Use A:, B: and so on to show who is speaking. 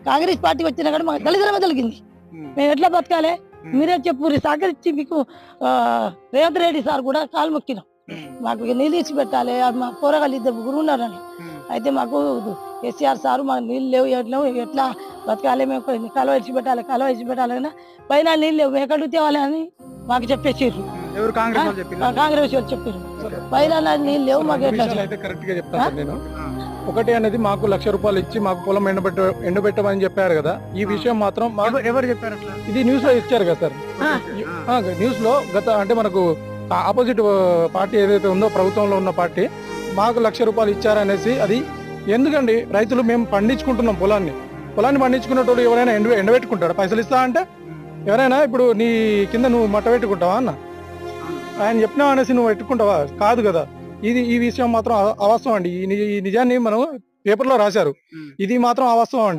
A: Congress party వచ్చినా కూడా మాకు దళితులమే దొరికింది. మేము ఎట్లా బతకాలి మీరే చెప్పుర్రి. సహకరించి మీకు రేవంత్ రెడ్డి సార్ కూడా కాలు మొక్కినాం. మాకు నీళ్ళు ఇచ్చి పెట్టాలి. మా పోరగాళ్ళు 2 ముగ్గురు ఉన్నారని అయితే మాకు కేసీఆర్ సారు మాకు నీళ్ళు లేవు ఎట్లా బతకాలి, మేము కాలువ ఇచ్చి పెట్టాలి కానీ పైన నీళ్ళు లేవు, మేము ఎక్కడ తేవాలి అని మాకు చెప్పేసారు. కాంగ్రెస్ వాళ్ళు చెప్పారు పైన నీళ్ళు లేవు మాకు ఎట్లా.
B: అయితే కరెక్ట్ గా చెప్తాను నేను. ఒకటి అనేది మాకు 1,00,000 రూపాయలు ఇచ్చి మాకు పొలం ఎండబెట్టమని చెప్పారు కదా. ఈ విషయం మాత్రం
C: ఎవరు చెప్పారు అట్లా?
B: ఇది న్యూస్ లో ఇచ్చారు కదా సార్. న్యూస్ లో గత అంటే మనకు ఆపోజిట్ పార్టీ ఏదైతే ఉందో ప్రభుత్వంలో ఉన్న పార్టీ మాకు 1,00,000 రూపాయలు ఇచ్చారనేసి. అది ఎందుకండి, రైతులు మేము పండించుకుంటున్నాం పొలాన్ని పండించుకున్నట్టు ఎవరైనా ఎండబెట్టుకుంటాడు పైసలు ఇస్తా అంటే? ఎవరైనా ఇప్పుడు నీ కింద నువ్వు మట్ట పెట్టుకుంటావా అన్న? ఆయన చెప్పినావు అనేసి నువ్వు పెట్టుకుంటావా? కాదు కదా. ఈ విషయం మాత్రం అవాస్తవం అండి. ఈ నిజాన్ని మనం పేపర్లో రాశారు, ఇది మాత్రం అవాస్తవం అండి.